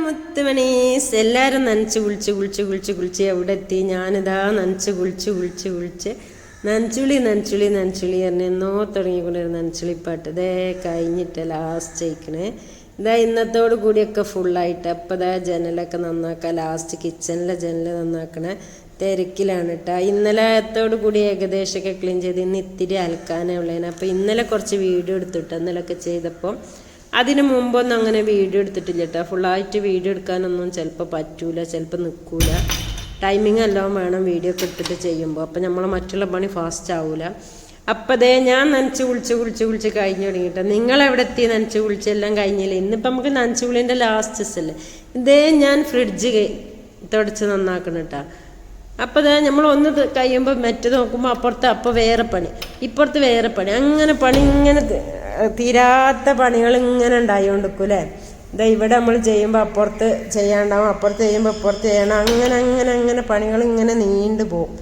മുത്തുമണീസ് എല്ലാവരും നനച്ച് കുളിച്ച് എവിടെ എത്തി? ഞാനിതാ നനച്ച് കുളിച്ച് നനച്ചുളി എന്നോ തുടങ്ങിക്കൊണ്ടിരുന്ന നനച്ചുളിപ്പാട്ട് ഇതേ കഴിഞ്ഞിട്ട് ലാസ്റ്റ് അയക്കണേ. ഇതാ ഇന്നത്തോട് കൂടിയൊക്കെ ഫുള്ളായിട്ട് അപ്പം ഇതാ ജനലൊക്കെ നന്നാക്കുക. ലാസ്റ്റ് കിച്ചണിലെ ജനൽ നന്നാക്കണേ തിരക്കിലാണ് കേട്ടോ. ഇന്നലത്തോട് കൂടി ഏകദേശമൊക്കെ ക്ലീൻ ചെയ്ത് ഇന്ന് ഇത്തിരി അലക്കാനേ ഉള്ളതിന്. അപ്പോൾ ഇന്നലെ കുറച്ച് വീഡിയോ എടുത്തിട്ട് ഇന്നലൊക്കെ ചെയ്തപ്പോൾ അതിന് മുമ്പൊന്നും അങ്ങനെ വീഡിയോ എടുത്തിട്ടില്ല കേട്ടോ. ഫുള്ളായിട്ട് വീഡിയോ എടുക്കാനൊന്നും ചിലപ്പോൾ പറ്റൂല, ചിലപ്പോൾ നിൽക്കൂല. ടൈമിങ് എല്ലാം വേണം വീഡിയോ ഒക്കെ എടുത്തിട്ട് ചെയ്യുമ്പോൾ. അപ്പം നമ്മൾ മറ്റുള്ള പണി ഫാസ്റ്റ് ആവില്ല. അപ്പം അതേ ഞാൻ നനച്ച് കുളിച്ച് കഴിഞ്ഞ് തുടങ്ങിയിട്ട് നിങ്ങളെവിടെ എത്തി? നനച്ച് കുളിച്ചെല്ലാം കഴിഞ്ഞില്ലേ? ഇന്നിപ്പം നമുക്ക് നനച്ച് കുളിൻ്റെ ലാസ്റ്റ് ദിവസമല്ലേ. ഇതേ ഞാൻ ഫ്രിഡ്ജ് തുടച്ച് നന്നാക്കണം കേട്ടോ. അപ്പോൾ അതാ നമ്മൾ ഒന്ന് കഴിയുമ്പോൾ മറ്റത് നോക്കുമ്പോൾ അപ്പുറത്ത് അപ്പോൾ വേറെ പണി, ഇപ്പുറത്ത് വേറെ പണി, അങ്ങനെ പണി ഇങ്ങനെ തീരാത്ത പണികൾ ഇങ്ങനെ ഉണ്ടായിക്കൊണ്ടിരിക്കും അല്ലേ. ഇതാ ഇവിടെ നമ്മൾ ചെയ്യുമ്പോൾ അപ്പുറത്ത് ചെയ്യാണ്ടാവും, അപ്പുറത്ത് ചെയ്യുമ്പോൾ ഇപ്പുറത്ത് ചെയ്യണം, അങ്ങനെ പണികൾ ഇങ്ങനെ നീണ്ടു പോകും.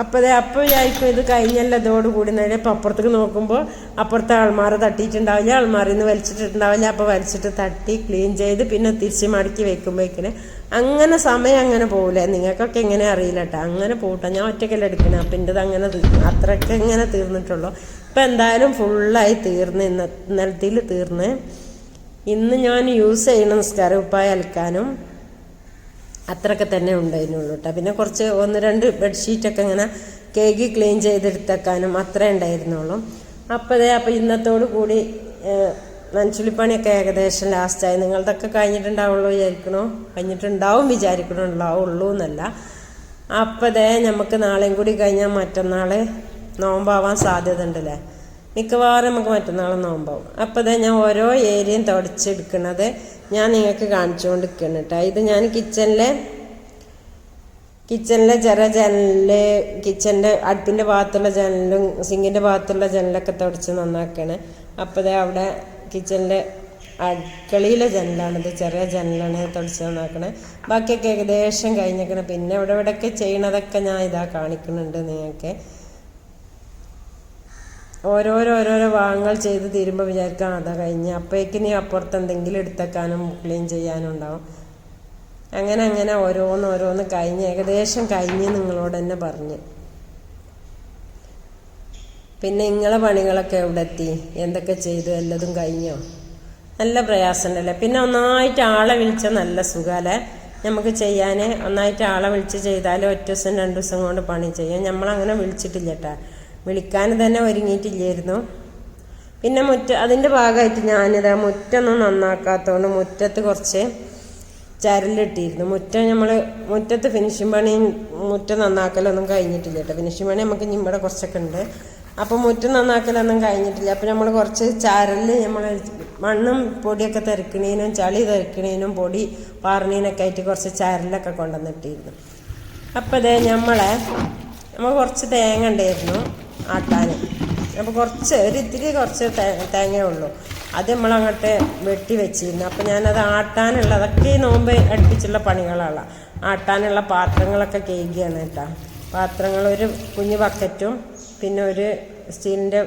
അപ്പോൾ വിചാരിക്കും ഇത് കഴിഞ്ഞല്ല ഇതോടുകൂടി നേരെ. അപ്പോൾ അപ്പുറത്തേക്ക് നോക്കുമ്പോൾ അപ്പുറത്തെ ആൾമാർ തട്ടിയിട്ടുണ്ടാവില്ല, ആൾമാറിൽ നിന്ന് വലിച്ചിട്ടുണ്ടാവില്ല. അപ്പോൾ വലിച്ചിട്ട് തട്ടി ക്ലീൻ ചെയ്ത് പിന്നെ തിരിച്ച് മടക്കി വെക്കുമ്പോഴേക്കിന് അങ്ങനെ സമയം അങ്ങനെ പോകില്ലേ. നിങ്ങൾക്കൊക്കെ എങ്ങനെ അറിയില്ല കേട്ടോ. അങ്ങനെ പോട്ടെ, ഞാൻ ഒറ്റയ്ക്കല്ല എടുക്കണേ. അപ്പം എൻ്റെ അങ്ങനെ അത്രയ്ക്ക് ഇങ്ങനെ തീർന്നിട്ടുള്ളൂ. ഇപ്പം എന്തായാലും ഫുള്ളായി തീർന്ന്, ഇന്നലത്തിൽ തീർന്ന്. ഇന്ന് ഞാൻ യൂസ് ചെയ്യണ നിസ്കാര കുപ്പായ അലക്കാനും അത്രയൊക്കെ തന്നെ ഉണ്ടായിരുന്നുള്ളൂ കേട്ടോ. പിന്നെ കുറച്ച് 1-2 ബെഡ്ഷീറ്റൊക്കെ ഇങ്ങനെ കേക്ക് ക്ലീൻ ചെയ്തെടുത്തേക്കാനും അത്രേ ഉണ്ടായിരുന്നുള്ളൂ. അപ്പോൾ ഇന്നത്തോടു കൂടി നനച്ചുള്ളിപ്പണിയൊക്കെ ഏകദേശം ലാസ്റ്റായി. നിങ്ങളതൊക്കെ കഴിഞ്ഞിട്ടുണ്ടാവുള്ളൂ വിചാരിക്കണുള്ളൂ എന്നല്ല. അപ്പോൾ നമുക്ക് നാളെയും കൂടി കഴിഞ്ഞാൽ മറ്റന്നാൾ നോമ്പാവാൻ സാധ്യത ഉണ്ടല്ലേ. മിക്കവാറും നമുക്ക് മറ്റന്നാൾ നോമ്പാവും. അപ്പോൾ ഞാൻ ഓരോ ഏരിയയും തുടച്ചെടുക്കുന്നത് ഞാൻ നിങ്ങൾക്ക് കാണിച്ചുകൊണ്ട് നിൽക്കണം കേട്ടോ. ഇത് ഞാൻ കിച്ചണിലെ ചെറിയ ജനല്, കിച്ചൻ്റെ അടുപ്പിൻ്റെ ഭാഗത്തുള്ള ജനലും സിങ്കിൻ്റെ ഭാഗത്തുള്ള ജനലൊക്കെ തുടച്ച് നന്നാക്കണേ. അപ്പോൾ അവിടെ കിച്ചണിലെ അടുക്കളയിലെ ജനലാണിത്, ചെറിയ ജനലാണ് തുടച്ച് നന്നാക്കണേ. ബാക്കിയൊക്കെ ഏകദേശം കഴിഞ്ഞേക്കണം. പിന്നെ ഇവിടെയൊക്കെ ചെയ്യണതൊക്കെ ഞാൻ ഇതാ കാണിക്കുന്നുണ്ട് നിങ്ങൾക്ക്. ഓരോരോ ഭാഗങ്ങൾ ചെയ്ത് തീരുമ്പോൾ വിചാരിക്കാം അതാ കഴിഞ്ഞ്. അപ്പോഴേക്കിനി അപ്പുറത്ത് എന്തെങ്കിലും എടുത്തേക്കാനും ക്ലീൻ ചെയ്യാനും ഉണ്ടാവും. അങ്ങനെ ഓരോന്ന് കഴിഞ്ഞ് ഏകദേശം കഴിഞ്ഞ് നിങ്ങളോട് തന്നെ പറഞ്ഞ്. പിന്നെ നിങ്ങളെ പണികളൊക്കെ എവിടെ എത്തി? എന്തൊക്കെ ചെയ്തു? എല്ലാതും കഴിഞ്ഞോ? നല്ല പ്രയാസമുണ്ടല്ലേ. പിന്നെ ഒന്നായിട്ട് ആളെ വിളിച്ചാൽ നല്ല സുഖമല്ലേ നമുക്ക് ചെയ്യാൻ. ഒന്നായിട്ട് ആളെ വിളിച്ച് ചെയ്താൽ 1 ദിവസം 2 ദിവസം കൊണ്ട് പണി ചെയ്യാം. നമ്മളങ്ങനെ വിളിച്ചിട്ടില്ല കേട്ടോ. വിളിക്കാൻ തന്നെ ഒരുങ്ങിയിട്ടില്ലായിരുന്നു. പിന്നെ അതിൻ്റെ ഭാഗമായിട്ട് ഞാനിതാ മുറ്റൊന്നും നന്നാക്കാത്തതുകൊണ്ട് മുറ്റത്ത് കുറച്ച് ചരലിട്ടിരുന്നു. മുറ്റത്ത് ഫിനിഷിങ് പണി, മുറ്റം നന്നാക്കലൊന്നും കഴിഞ്ഞിട്ടില്ല കേട്ടോ. ഫിനിഷിങ് പണി നമുക്ക് ഇവിടെ കുറച്ചൊക്കെ ഉണ്ട്. അപ്പോൾ മുറ്റം നന്നാക്കലൊന്നും കഴിഞ്ഞിട്ടില്ല. അപ്പോൾ നമ്മൾ കുറച്ച് ചരൽ മണ്ണും പൊടിയൊക്കെ തെറിക്കണേനും ചളി തെറിക്കണേനും പൊടി പാറണീനൊക്കെ ആയിട്ട് കുറച്ച് ചരലൊക്കെ കൊണ്ടുവന്നിട്ടിരുന്നു. അപ്പോൾ നമ്മൾ കുറച്ച് തേങ്ങ ഉണ്ടായിരുന്നു ആട്ടാൻ. അപ്പോൾ കുറച്ച് തേങ്ങയേ ഉള്ളൂ. അത് നമ്മളങ്ങോട്ട് വെട്ടി വെച്ചിരുന്നു. അപ്പോൾ ഞാനത് ആട്ടാനുള്ളതൊക്കെ ഈ നോമ്പ് അടുപ്പിച്ചുള്ള പണികളാണ്. ആട്ടാനുള്ള പാത്രങ്ങളൊക്കെ കേൾക്കുകയാണ് കേട്ടോ. പാത്രങ്ങൾ ഒരു കുഞ്ഞു ബക്കറ്റും പിന്നെ ഒരു സ്റ്റീലിൻ്റെ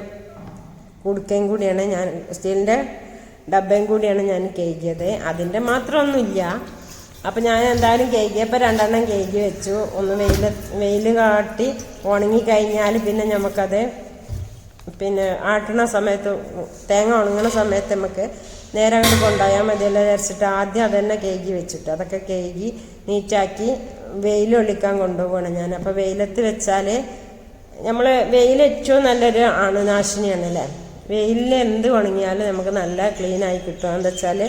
കുടുക്കയും കൂടിയാണ് സ്റ്റീലിൻ്റെ ഡബ്ബയും കൂടിയാണ് ഞാൻ കേൾക്കിയത്. അതിൻ്റെ മാത്രമൊന്നുമില്ല. അപ്പം ഞാൻ എന്തായാലും കേക്കിയപ്പോൾ 2 എണ്ണം കേക്ക് വെച്ചു. ഒന്ന് വെയിൽ കാട്ടി ഉണങ്ങി കഴിഞ്ഞാൽ പിന്നെ നമുക്കത് ആട്ടണ സമയത്ത് തേങ്ങ ഉണങ്ങണ സമയത്ത് നമുക്ക് നേരെ അങ്ങോട്ട് കൊണ്ടുപോയാൽ മതിയല്ലോ വിചാരിച്ചിട്ട് ആദ്യം അതന്നെ കേക്ക് വെച്ചിട്ട് അതൊക്കെ കേക്ക് നീറ്റാക്കി വെയിലൊള്ളിക്കാൻ കൊണ്ടുപോകണം ഞാൻ. അപ്പോൾ വെയിലത്ത് വെച്ചാൽ വെയിൽ ഏറ്റവും നല്ലൊരു അണുനാശിനിയാണല്ലേ. വെയിലിൽ എന്ത് ഉണങ്ങിയാലും നമുക്ക് നല്ല ക്ലീനായി കിട്ടും. എന്താ വെച്ചാൽ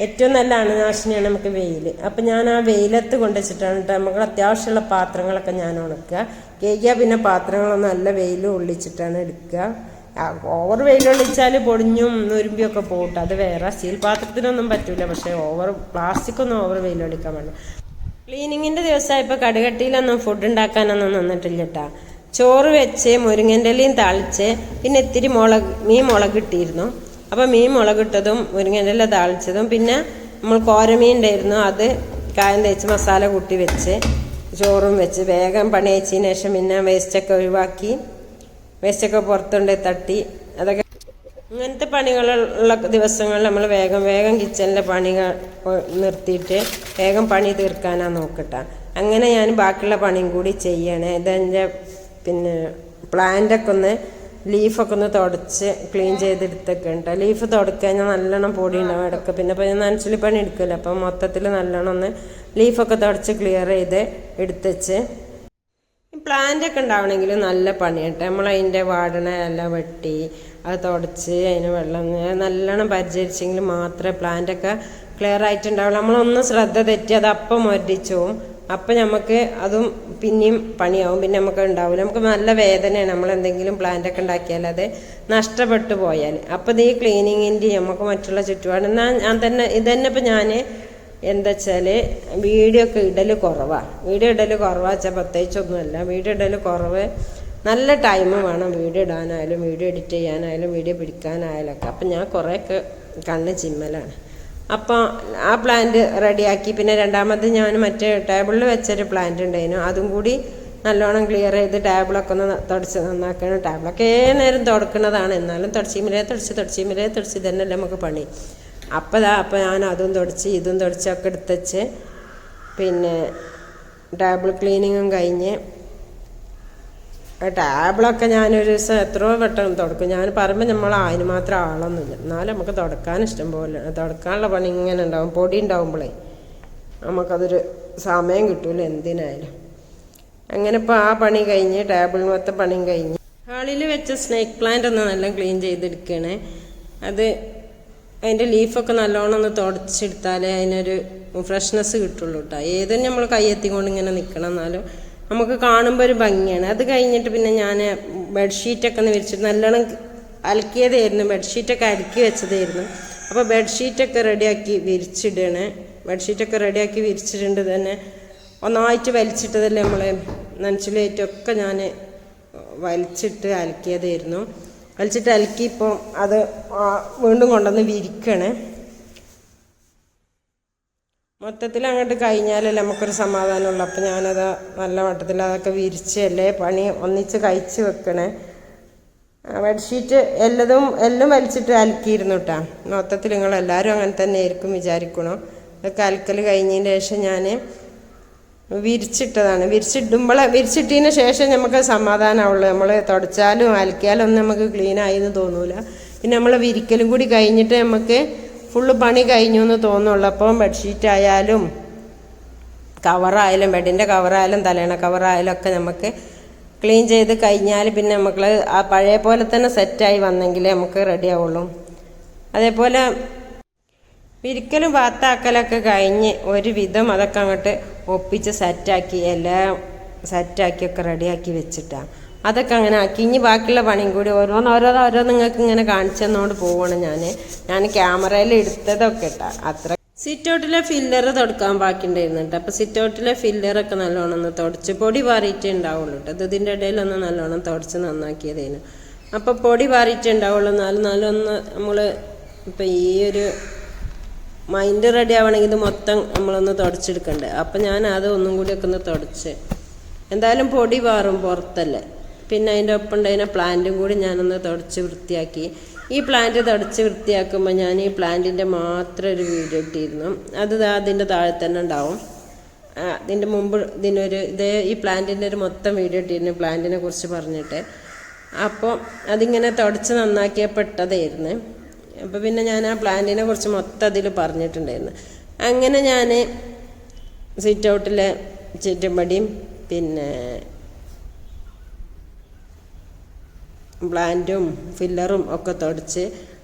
ഏറ്റവും നല്ല അണുനാശിനിയാണ് നമുക്ക് വെയിൽ. അപ്പം ഞാൻ ആ വെയിലത്ത് കൊണ്ടുവച്ചിട്ടാണ് കേട്ടോ നമുക്ക് അത്യാവശ്യമുള്ള പാത്രങ്ങളൊക്കെ ഞാൻ ഉണക്കുക. കേൾക്കുക പിന്നെ പാത്രങ്ങളൊന്നും നല്ല വെയിൽ ഒള്ളിച്ചിട്ടാണ് എടുക്കുക. ഓവർ വെയിലൊള്ളിച്ചാൽ പൊടിഞ്ഞും നുരുമ്പിയൊക്കെ പോകട്ടെ, അത് വേറെ. സ്റ്റീൽ പാത്രത്തിനൊന്നും പറ്റില്ല. പക്ഷേ പ്ലാസ്റ്റിക്കൊന്നും ഓവർ വെയിലൊള്ളിക്കാൻ വേണം. ക്ലീനിങ്ങിൻ്റെ ദിവസമായപ്പോൾ കടുകട്ടിയിലൊന്നും ഫുഡ് ഉണ്ടാക്കാനൊന്നും നിന്നിട്ടില്ല കേട്ടോ. ചോറ് വെച്ച് മുരിങ്ങൻ്റെ ഇലയും താളിച്ച് പിന്നെ ഇത്തിരി മീൻ മുളകിട്ടിരുന്നു. അപ്പോൾ മീൻ മുളകിട്ടതും മുരിങ്ങൻ്റെ ഇല താളിച്ചതും പിന്നെ നമ്മൾ കോരമീൻ ഉണ്ടായിരുന്നു, അത് കായം തേച്ച് മസാല കൂട്ടി വെച്ച് ചോറും വെച്ച് വേഗം പണി അയച്ചതിന് ശേഷം പിന്നെ വേസ്റ്റൊക്കെ ഒഴിവാക്കി വേസ്റ്റൊക്കെ പുറത്തുകൊണ്ട് തട്ടി അതൊക്കെ ഇങ്ങനത്തെ പണികളുള്ള ദിവസങ്ങളിൽ നമ്മൾ വേഗം വേഗം കിച്ചണിലെ പണികൾ നിർത്തിയിട്ട് വേഗം പണി തീർക്കാനാണ് നോക്കട്ടെ. അങ്ങനെ ഞാൻ ബാക്കിയുള്ള പണിയും കൂടി ചെയ്യണേ. ഇതെൻ്റെ പിന്നെ പ്ലാന്റൊക്കെ ഒന്ന് ലീഫൊക്കെ ഒന്ന് തുടച്ച് ക്ലീൻ ചെയ്തെടുത്തൊക്കെ ഉണ്ട്. ലീഫ് തുടക്കഴിഞ്ഞാൽ നല്ലോണം പൊടി ഉണ്ടാവും ഇടയ്ക്ക്. പിന്നെ ഇപ്പോൾ ഞാൻ നനച്ചിൽ പണി എടുക്കില്ല, അപ്പം മൊത്തത്തിൽ നല്ലോണം ഒന്ന് ലീഫൊക്കെ തുടച്ച് ക്ലിയർ ചെയ്ത് എടുത്തുവെച്ച്. പ്ലാന്റൊക്കെ ഉണ്ടാവണമെങ്കിൽ നല്ല പണിയാട്ടെ. നമ്മളതിൻ്റെ വാടണ എല്ലാം വെട്ടി അത് തുടച്ച് അതിന് വെള്ളം നല്ലോണം പരിചരിച്ചെങ്കിൽ മാത്രമേ പ്ലാന്റൊക്കെ ക്ലിയർ ആയിട്ടുണ്ടാവുള്ളൂ. നമ്മളൊന്ന് ശ്രദ്ധ തെറ്റി അത് അപ്പം മൊരടിച്ചു പോവും. അപ്പം നമുക്ക് അതും പിന്നെയും പണിയാവും, പിന്നെ നമുക്ക് ഉണ്ടാവില്ല. നമുക്ക് നല്ല വേദനയാണ് നമ്മളെന്തെങ്കിലും പ്ലാന്റൊക്കെ ഉണ്ടാക്കിയാൽ അത് നഷ്ടപ്പെട്ടു പോയാൽ. അപ്പോൾ ഈ ക്ലീനിങ്ങിൻ്റെ നമുക്ക് മറ്റുള്ള ചുറ്റുപാട് ഞാൻ തന്നെ ഇതന്നെ ഇപ്പം ഞാൻ എന്താ വെച്ചാൽ വീഡിയോ ഒക്കെ ഇടൽ കുറവാണ്. വീഡിയോ ഇടൽ കുറവാ വെച്ചാൽ പ്രത്യേകിച്ചൊന്നുമല്ല. വീഡിയോ ഇടൽ കുറവ്, നല്ല ടൈം വേണം വീഡിയോ ഇടാനായാലും വീഡിയോ എഡിറ്റ് ചെയ്യാനായാലും വീഡിയോ പിടിക്കാനായാലും ഒക്കെ. അപ്പം ഞാൻ കുറേയൊക്കെ കണ്ണ് ചിമ്മലാണ്. അപ്പോൾ ആ പ്ലാന്റ് റെഡിയാക്കി. പിന്നെ രണ്ടാമത് ഞാൻ മറ്റേ ടേബിളിൽ വെച്ചൊരു പ്ലാന്റ് ഉണ്ടായിരുന്നു, അതും കൂടി നല്ലോണം ക്ലിയർ ചെയ്ത് ടേബിളൊക്കെ ഒന്ന് തുടച്ച് നന്നാക്കണം. ടേബിളൊക്കെ നേരം തുടക്കുന്നതാണ്, എന്നാലും തുടച്ചിമിലേ തുടച്ച് തന്നെയല്ലേ നമുക്ക് പണി. അപ്പോൾ ഞാൻ അതും തുടച്ച് ഇതും തുടച്ചൊക്കെ എടുത്തുവെച്ച് പിന്നെ ടേബിൾ ക്ലീനിങ്ങും കഴിഞ്ഞ് ടേബിളൊക്കെ ഞാനൊരു ദിവസം എത്രയോ വട്ടം തുടക്കും. ഞാൻ പറയുമ്പോൾ നമ്മൾ അതിന് മാത്രം ആളൊന്നുമില്ല, എന്നാലും നമുക്ക് തുടക്കാൻ ഇഷ്ടം പോലെ തുടക്കാനുള്ള പണി ഇങ്ങനെ ഉണ്ടാവും. പൊടി ഉണ്ടാവുമ്പോഴേ നമുക്കതൊരു സമയം കിട്ടൂല എന്തിനായാലും. അങ്ങനെ ഇപ്പോൾ ആ പണി കഴിഞ്ഞ് ടേബിൾ മൊത്തം പണിയും കഴിഞ്ഞ് ഹാളിൽ വെച്ച സ്നേക്ക് പ്ലാന്റ് ഒന്ന് നല്ല ക്ലീൻ ചെയ്തെടുക്കണേ. അത് അതിൻ്റെ ലീഫൊക്കെ നല്ലോണം ഒന്ന് തുടച്ചെടുത്താലേ അതിനൊരു ഫ്രഷ്നെസ് കിട്ടുള്ളൂ കേട്ടോ. ഏതും നമ്മൾ കയ്യെത്തിക്കൊണ്ട് ഇങ്ങനെ നിൽക്കണം, എന്നാലും നമുക്ക് കാണുമ്പോൾ ഒരു ഭംഗിയാണ്. അത് കഴിഞ്ഞിട്ട് പിന്നെ ഞാൻ ബെഡ്ഷീറ്റൊക്കെ ഒന്ന് വിരിച്ചിട്ട് നല്ലോണം അലക്കിയതായിരുന്നു, ബെഡ്ഷീറ്റൊക്കെ അടുക്കി വെച്ചതായിരുന്നു. അപ്പോൾ ബെഡ്ഷീറ്റൊക്കെ റെഡിയാക്കി വിരിച്ചിടണേ. ബെഡ്ഷീറ്റൊക്കെ റെഡിയാക്കി വിരിച്ചിട്ടുണ്ട് തന്നെ ഒന്നായിട്ട് വലിച്ചിട്ടതല്ലേ നമ്മൾ നനച്ചിലേറ്റൊക്കെ ഞാൻ വലിച്ചിട്ട് അലക്കിയതായിരുന്നു. വലിച്ചിട്ട് അലക്കി ഇപ്പോൾ അത് വീണ്ടും കൊണ്ടുവന്ന് വിരിക്കണേ. മൊത്തത്തിൽ അങ്ങോട്ട് കഴിഞ്ഞാലല്ലേ നമുക്കൊരു സമാധാനമുള്ളൂ. അപ്പോൾ ഞാനത് നല്ല മട്ടത്തിൽ അതൊക്കെ വിരിച്ചല്ലേ പണി ഒന്നിച്ച് കഴിച്ച് വെക്കണേ. ബെഡ്ഷീറ്റ് എല്ലാം വലിച്ചിട്ട് അലക്കിയിരുന്നു കേട്ടോ. മൊത്തത്തിൽ നിങ്ങളെല്ലാവരും അങ്ങനെ തന്നെ ആയിരിക്കും വിചാരിക്കണം. അതൊക്കെ അലക്കൽ കഴിഞ്ഞതിന് ശേഷം ഞാൻ വിരിച്ചിട്ടതാണ്. വിരിച്ചിട്ടതിന് ശേഷം നമുക്ക് സമാധാനമുള്ളൂ. നമ്മൾ തുടച്ചാലും അലക്കിയാലും ഒന്നും നമുക്ക് ക്ലീനായി എന്ന് തോന്നൂല. പിന്നെ നമ്മൾ വിരിക്കലും കൂടി കഴിഞ്ഞിട്ട് നമുക്ക് ഫുള്ള് പണി കഴിഞ്ഞു എന്ന് തോന്നുള്ളൂ. അപ്പം ബെഡ്ഷീറ്റ് ആയാലും കവറായാലും ബെഡിൻ്റെ കവറായാലും തലേണ കവറായാലും ഒക്കെ നമുക്ക് ക്ലീൻ ചെയ്ത് കഴിഞ്ഞാൽ പിന്നെ നമുക്ക് ആ പഴയ പോലെ തന്നെ സെറ്റായി വന്നെങ്കിലേ നമുക്ക് റെഡി ആവുള്ളൂ. അതേപോലെ വിരിക്കലും വാത്താക്കലൊക്കെ കഴിഞ്ഞ് ഒരുവിധം അതൊക്കെ അങ്ങോട്ട് ഒപ്പിച്ച് സെറ്റാക്കി എല്ലാം സെറ്റാക്കിയൊക്കെ റെഡിയാക്കി വെച്ചിട്ടാണ് അതൊക്കെ അങ്ങനെ ആക്കി. ഇനി ബാക്കിയുള്ള പണിയും കൂടി ഓരോ നിങ്ങൾക്ക് ഇങ്ങനെ കാണിച്ചു തന്നുകൊണ്ട് പോവുകയാണ് ഞാൻ ക്യാമറയിൽ എടുത്തതൊക്കെ ഇട്ടാ. അത്ര സിറ്റൗട്ടിലെ ഫില്ലർ തുടക്കാൻ ബാക്കി ഉണ്ടായിരുന്നുണ്ട്. അപ്പോൾ സിറ്റൗട്ടിലെ ഫില്ലറൊക്കെ നല്ലോണം ഒന്ന് തുടച്ച് പൊടി പാറിയിട്ടേ ഉണ്ടാവുള്ളൂ കേട്ടോ. ഇതിൻ്റെ ഇടയിലൊന്ന് നല്ലോണം തുടച്ച് നന്നാക്കിയതേനു. അപ്പോൾ പൊടി പാറിയിട്ടേ ഉണ്ടാവുള്ളൂ. നല്ലൊന്ന് നമ്മൾ ഇപ്പം ഈ ഒരു മൈൻഡ് റെഡി ആവണമെങ്കിൽ ഇത് മൊത്തം നമ്മളൊന്ന് തുടച്ചെടുക്കണ്ടേ. അപ്പം ഞാൻ അത് ഒന്നും കൂടിയൊക്കെ ഒന്ന് തുടച്ച് എന്തായാലും പൊടി പാറും പുറത്തല്ലേ. പിന്നെ അതിൻ്റെ ഒപ്പം ഉണ്ടായിരുന്ന പ്ലാന്റും കൂടി ഞാനൊന്ന് തുടച്ച് വൃത്തിയാക്കി. ഈ പ്ലാന്റ് തുടച്ച് വൃത്തിയാക്കുമ്പോൾ ഞാൻ ഈ പ്ലാന്റിൻ്റെ മാത്രം ഒരു വീഡിയോ ഇട്ടിരുന്നു. അത് അതിൻ്റെ താഴെ തന്നെ ഉണ്ടാവും. ഇതിൻ്റെ മുമ്പ് ഈ പ്ലാന്റിൻ്റെ ഒരു മൊത്തം വീഡിയോ ഇട്ടിരുന്നു പ്ലാന്റിനെ കുറിച്ച് പറഞ്ഞിട്ട്. അപ്പോൾ അതിങ്ങനെ തുടച്ച് നന്നാക്കിയപ്പെട്ടതായിരുന്നു. അപ്പോൾ പിന്നെ ഞാൻ ആ പ്ലാന്റിനെ കുറിച്ച് മൊത്തം അതിൽ പറഞ്ഞിട്ടുണ്ടായിരുന്നു. അങ്ങനെ ഞാൻ സിറ്റ് ഔട്ടിലെ ചുറ്റുപടിയും പിന്നെ പ്ലാന്റും ഫില്ലറും ഒക്കെ തുടച്ച്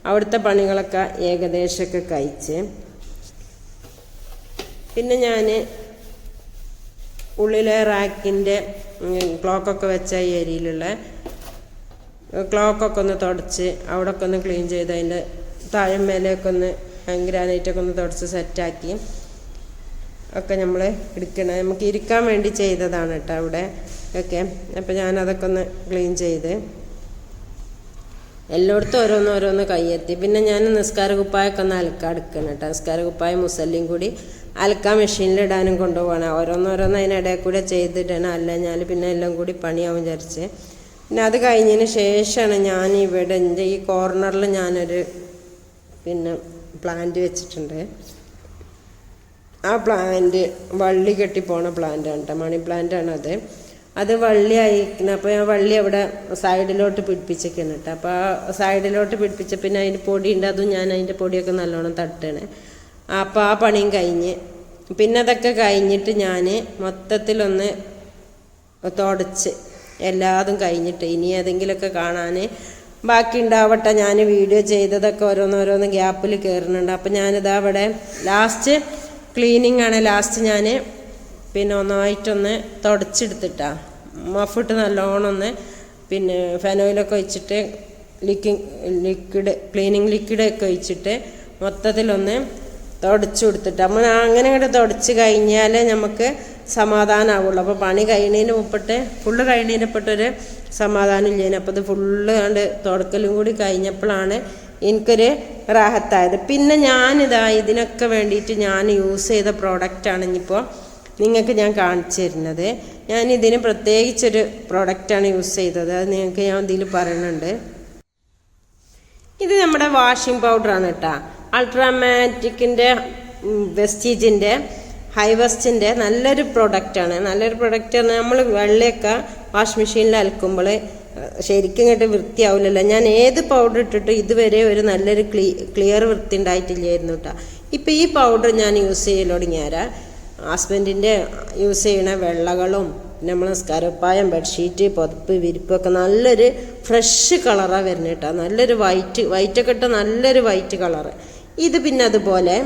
അവിടുത്തെ പണികളൊക്കെ ഏകദേശമൊക്കെ കഴിച്ച് പിന്നെ ഞാൻ ഉള്ളിലെ റാക്കിൻ്റെ ക്ലോക്കൊക്കെ വെച്ച ഏരിയയിലുള്ള ക്ലോക്കൊക്കെ ഒന്ന് തുടച്ച് അവിടെയൊക്കെ ഒന്ന് ക്ലീൻ ചെയ്ത് അതിൻ്റെ താഴെ മേലെയൊക്കെ ഒന്ന് ഗ്രാനൈറ്റൊക്കെ ഒന്ന് തുടച്ച് സെറ്റാക്കി ഒക്കെ നമ്മൾ എടുക്കണം. നമുക്ക് ഇരിക്കാൻ വേണ്ടി ചെയ്തതാണ് കേട്ടോ അവിടെ ഒക്കെ. അപ്പോൾ ഞാനതൊക്കെ ഒന്ന് ക്ലീൻ ചെയ്ത് എല്ലായിടത്തും ഓരോന്ന് കയ്യെത്തി. പിന്നെ ഞാൻ നിസ്കാര കുപ്പായൊക്കെ ഒന്ന് അലക്കാൻ എടുക്കണം കേട്ടോ. നിസ്കാര കുപ്പായം മുസല്ലിയും കൂടി അലക്കാൻ മെഷീനിലിടാനും കൊണ്ടുപോകണം. ഓരോന്നോരോന്ന് അതിനിടയിൽ കൂടെ ചെയ്തിടണം. അല്ല ഞാൻ പിന്നെ എല്ലാം കൂടി പണിയാവും വിചാരിച്ച് പിന്നെ അത് കഴിഞ്ഞതിന് ശേഷമാണ് ഞാൻ ഇവിടെ എൻ്റെ ഈ കോർണറിൽ ഞാനൊരു പിന്നെ പ്ലാന്റ് വെച്ചിട്ടുണ്ട്. ആ പ്ലാന്റ് വള്ളി കെട്ടി പോണ പ്ലാന്റാണ് കേട്ടോ, മണി പ്ലാന്റാണ് അത് വള്ളി അയക്കുന്നത്. അപ്പോൾ ഞാൻ വള്ളി അവിടെ സൈഡിലോട്ട് പിടിപ്പിച്ചൊക്കെയാണ് കേട്ടോ. അപ്പോൾ ആ സൈഡിലോട്ട് പിടിപ്പിച്ച പിന്നെ അതിൻ്റെ പൊടിയുണ്ട്, അതും ഞാൻ അതിൻ്റെ പൊടിയൊക്കെ നല്ലോണം തട്ടണേ. അപ്പോൾ ആ പണിയും കഴിഞ്ഞ് പിന്നെ അതൊക്കെ കഴിഞ്ഞിട്ട് ഞാൻ മൊത്തത്തിലൊന്ന് തുടച്ച് എല്ലാതും കഴിഞ്ഞിട്ട് ഇനി ഏതെങ്കിലുമൊക്കെ കാണാൻ ബാക്കി ഉണ്ടാവട്ടെ. ഞാൻ വീഡിയോ ചെയ്തതൊക്കെ ഓരോന്നോരോന്ന് ഗ്യാപ്പിൽ കയറുന്നുണ്ട്. അപ്പോൾ ഞാനിതാ അവിടെ ലാസ്റ്റ് ക്ലീനിങ് ആണ്. ലാസ്റ്റ് ഞാൻ പിന്നെ ഒന്നായിട്ടൊന്ന് തുടച്ചെടുത്തിട്ടാ മഫിട്ട് നല്ലോണം ഒന്ന് പിന്നെ ഫെനോയിലൊക്കെ ഒഴിച്ചിട്ട് ക്ലീനിങ് ലിക്വിഡൊക്കെ ഒഴിച്ചിട്ട് മൊത്തത്തിലൊന്ന് തുടച്ചു കൊടുത്തിട്ട് നമ്മൾ അങ്ങനെ ഇങ്ങോട്ട് തുടച്ച് കഴിഞ്ഞാൽ നമുക്ക് സമാധാനമാവുള്ളൂ. അപ്പോൾ പണി കഴിയുന്നതിന് മുപ്പിട്ട് ഫുള്ള് കഴിയുന്നതിന് മുപ്പിട്ടൊരു സമാധാനം ഇല്ലേന്. അപ്പോൾ ഇത് ഫുള്ള് കണ്ട് തുടക്കലും കൂടി കഴിഞ്ഞപ്പോഴാണ് എനിക്കൊരു റാഹത്തായത്. പിന്നെ ഞാനിതാ ഇതിനൊക്കെ വേണ്ടിയിട്ട് ഞാൻ യൂസ് ചെയ്ത പ്രോഡക്റ്റാണ് ഇനിയിപ്പോൾ നിങ്ങൾക്ക് ഞാൻ കാണിച്ചു തരുന്നത്. ഞാനിതിന് പ്രത്യേകിച്ചൊരു പ്രോഡക്റ്റാണ് യൂസ് ചെയ്തത്, അത് നിങ്ങൾക്ക് ഞാൻ ഇതിൽ പറയുന്നുണ്ട്. ഇത് നമ്മുടെ വാഷിംഗ് പൗഡറാണ് കേട്ടോ. അൾട്രാമാറ്റിക്കിൻ്റെ വെസ്റ്റീജിൻ്റെ ഹൈവെസ്റ്റിൻ്റെ നല്ലൊരു പ്രൊഡക്റ്റാണ്. നല്ലൊരു പ്രൊഡക്റ്റാണ്. നമ്മൾ വെള്ളയൊക്കെ വാഷ് മെഷീനിൽ അലക്കുമ്പോൾ ശരിക്കും ഇങ്ങോട്ട് വൃത്തിയാവില്ലല്ലോ. ഞാൻ ഏത് പൗഡർ ഇട്ടിട്ട് ഇതുവരെ ഒരു നല്ലൊരു ക്ലിയർ വൃത്തി ഉണ്ടായിട്ടില്ലായിരുന്നു കേട്ടോ. ഇപ്പം ഈ പൗഡർ ഞാൻ യൂസ് ചെയ്യൽ തുടങ്ങിയാരാ ഹസ്ബൻഡിൻ്റെ യൂസ് ചെയ്യണ വെള്ളകളും നമ്മൾ നിസ്കാരപ്പായം ബെഡ്ഷീറ്റ് പുതപ്പ് വിരിപ്പൊക്കെ നല്ലൊരു ഫ്രഷ് കളറാണ് വരുന്നത് കേട്ടോ. നല്ലൊരു വൈറ്റൊക്കെ ഇട്ട നല്ലൊരു വൈറ്റ് കളറ്. ഇത് പിന്നെ അതുപോലെ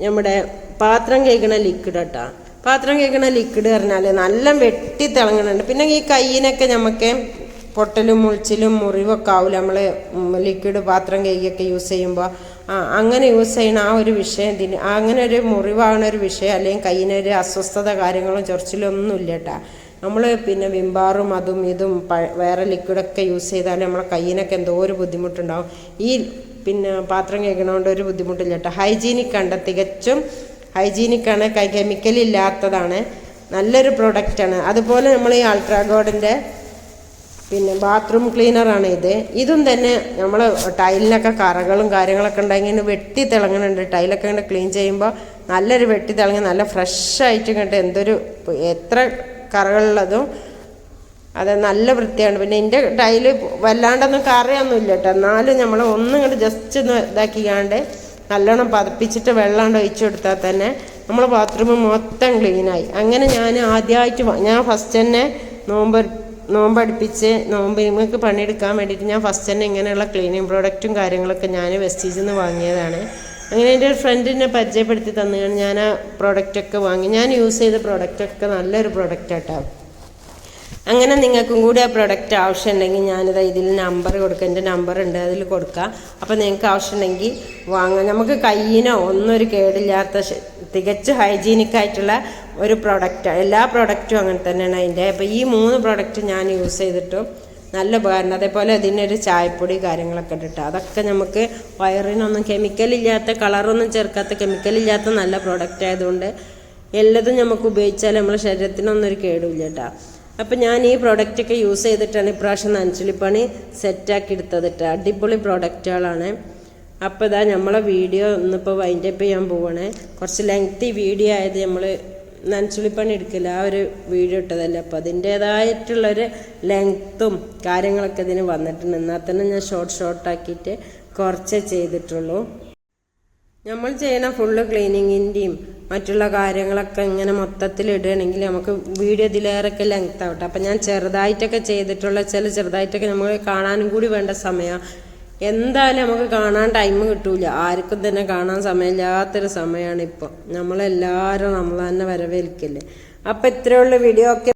നമ്മുടെ പാത്രം കേൾക്കണ ലിക്വിഡ് കേട്ടോ. പാത്രം കേൾക്കണ ലിക്വിഡ് പറഞ്ഞാൽ നല്ല വെട്ടി തിളങ്ങുന്നുണ്ട്. പിന്നെ ഈ കയ്യിനൊക്കെ നമുക്ക് പൊട്ടലും മുളിച്ചിലും മുറിവൊക്കെ ആവില്ല നമ്മൾ ലിക്വിഡ് പാത്രം കേക്കൊക്കെ യൂസ് ചെയ്യുമ്പോൾ. അങ്ങനെ യൂസ് ചെയ്യണ ആ ഒരു വിഷയം അങ്ങനെ ഒരു മുറിവാകുന്ന ഒരു വിഷയം അല്ലെങ്കിൽ കയ്യിനൊരു അസ്വസ്ഥത കാര്യങ്ങളും ചൊറിച്ചിലൊന്നും ഇല്ല കേട്ടോ. നമ്മൾ പിന്നെ വിംബാറും അതും ഇതും വേറെ ലിക്വിഡൊക്കെ യൂസ് ചെയ്താൽ നമ്മളെ കയ്യിനൊക്കെ എന്തോ ഒരു ബുദ്ധിമുട്ടുണ്ടാവും. ഈ പിന്നെ പാത്രം കേൾക്കണോണ്ട് ഒരു ബുദ്ധിമുട്ടില്ല കേട്ടോ. ഹൈജീനിക്കാണ്, തികച്ചും ഹൈജീനിക്കാണ്, കെമിക്കലില്ലാത്തതാണ്, നല്ലൊരു പ്രൊഡക്റ്റാണ്. അതുപോലെ നമ്മൾ ഈ അൾട്രാഗോഡിൻ്റെ പിന്നെ ബാത്റൂം ക്ലീനറാണ് ഇതും തന്നെ നമ്മൾ ടൈലിനൊക്കെ കറകളും കാര്യങ്ങളൊക്കെ ഉണ്ടെങ്കിൽ വെട്ടി തിളങ്ങുന്നുണ്ട്. ടൈലൊക്കെ ഇങ്ങനെ ക്ലീൻ ചെയ്യുമ്പോൾ നല്ലൊരു വെട്ടി തിളങ്ങി നല്ല ഫ്രഷായിട്ട് കണ്ട് എത്ര കറകളുള്ളതും അത് നല്ല വൃത്തിയാണ്. പിന്നെ എൻ്റെ ടൈല് വല്ലാണ്ടൊന്നും കറയൊന്നുമില്ല കേട്ടോ. എന്നാലും നമ്മൾ ഒന്നും ഇങ്ങോട്ട് ജസ്റ്റ് ഒന്ന് ഇതാക്കിക്കാണ്ട് നല്ലോണം പതപ്പിച്ചിട്ട് വെള്ളം ഒഴിച്ചു കൊടുത്താൽ തന്നെ നമ്മൾ ബാത്റൂം മൊത്തം ക്ലീനായി. അങ്ങനെ ഞാൻ ആദ്യമായിട്ട് ഞാൻ ഫസ്റ്റ് തന്നെ നോമ്പടുപ്പിച്ച് നോമ്പിങ്ങൾക്ക് പണിയെടുക്കാൻ വേണ്ടിയിട്ട് ഞാൻ ഫസ്റ്റ് തന്നെ ഇങ്ങനെയുള്ള ക്ലീനിങ് പ്രോഡക്റ്റും കാര്യങ്ങളൊക്കെ ഞാൻ വെസ്റ്റീജിൽ നിന്ന് വാങ്ങിയതാണ്. അങ്ങനെ എൻ്റെ ഒരു ഫ്രണ്ടിനെ പരിചയപ്പെടുത്തി തന്നുകയാണ് ഞാൻ ആ പ്രോഡക്റ്റൊക്കെ വാങ്ങി. ഞാൻ യൂസ് ചെയ്ത പ്രോഡക്റ്റൊക്കെ നല്ലൊരു പ്രോഡക്റ്റാട്ടോ. അങ്ങനെ നിങ്ങൾക്കും കൂടി ആ പ്രോഡക്റ്റ് ആവശ്യമുണ്ടെങ്കിൽ ഞാനിത് ഇതിൽ നമ്പർ കൊടുക്കുക, എൻ്റെ നമ്പർ ഉണ്ട് അതിൽ കൊടുക്കുക. അപ്പോൾ നിങ്ങൾക്ക് ആവശ്യമുണ്ടെങ്കിൽ വാങ്ങാം. നമുക്ക് കയ്യിനോ ഒന്നൊരു കേടില്ലാത്ത തികച്ചും ഹൈജീനിക്കായിട്ടുള്ള ഒരു പ്രോഡക്റ്റാണ്. എല്ലാ പ്രോഡക്റ്റും അങ്ങനെ തന്നെയാണ് അതിൻ്റെ. അപ്പോൾ ഈ 3 പ്രോഡക്റ്റ് ഞാൻ യൂസ് ചെയ്തിട്ടും നല്ല ഉപകാരം. അതേപോലെ അതിനൊരു ചായപ്പൊടി കാര്യങ്ങളൊക്കെ ഇട്ടിട്ട് അതൊക്കെ നമുക്ക് വയറിനൊന്നും കെമിക്കലില്ലാത്ത കളറൊന്നും ചേർക്കാത്ത കെമിക്കലില്ലാത്ത നല്ല പ്രോഡക്റ്റ് ആയതുകൊണ്ട് എല്ലതും നമുക്ക് ഉപയോഗിച്ചാൽ നമ്മുടെ ശരീരത്തിനൊന്നും ഒരു കേടുമില്ല കേട്ടോ. അപ്പം ഞാൻ ഈ പ്രോഡക്റ്റൊക്കെ യൂസ് ചെയ്തിട്ടാണ് ഇപ്രാവശ്യം നനച്ചുള്ളിപ്പണി സെറ്റാക്കി എടുത്തത് കേട്ടോ. അടിപൊളി പ്രോഡക്റ്റുകളാണ്. അപ്പോൾ ഇതാ നമ്മളെ വീഡിയോ ഒന്നിപ്പോൾ വൈൻഡപ്പ് ചെയ്യാൻ പോവുകയാണ്. കുറച്ച് ലെങ്തി വീഡിയോ ആയത് നമ്മൾ നനച്ചുള്ളിപ്പണി എടുക്കില്ല ആ ഒരു വീഡിയോ ഇട്ടതല്ലേ. അപ്പോൾ അതിൻ്റേതായിട്ടുള്ളൊരു ലെങ്ത്തും കാര്യങ്ങളൊക്കെ ഇതിന് വന്നിട്ടുണ്ട്. എന്നാൽ തന്നെ ഞാൻ ഷോർട്ടാക്കിയിട്ട് കുറച്ചേ ചെയ്തിട്ടുള്ളൂ. നമ്മൾ ചെയ്യണ ഫുള്ള് ക്ലീനിങ്ങിൻ്റെയും മറ്റുള്ള കാര്യങ്ങളൊക്കെ ഇങ്ങനെ മൊത്തത്തിൽ ഇടുകയാണെങ്കിൽ നമുക്ക് വീഡിയോ ഇതിലേറെയൊക്കെ ലെങ്ത് ആവട്ടെ. അപ്പം ഞാൻ ചെറുതായിട്ടൊക്കെ ചെയ്തിട്ടുള്ള ചെറുതായിട്ടൊക്കെ നമ്മൾ കാണാനും കൂടി വേണ്ട സമയം എന്തായാലും നമുക്ക് കാണാൻ ടൈം കിട്ടൂല. ആർക്കും തന്നെ കാണാൻ സമയമില്ലാത്തൊരു സമയമാണ് ഇപ്പോൾ. നമ്മളെല്ലാവരും നമ്മൾ തന്നെ വരവേൽക്കില്ലേ. അപ്പം ഇത്രയുള്ള വീഡിയോ ഒക്കെ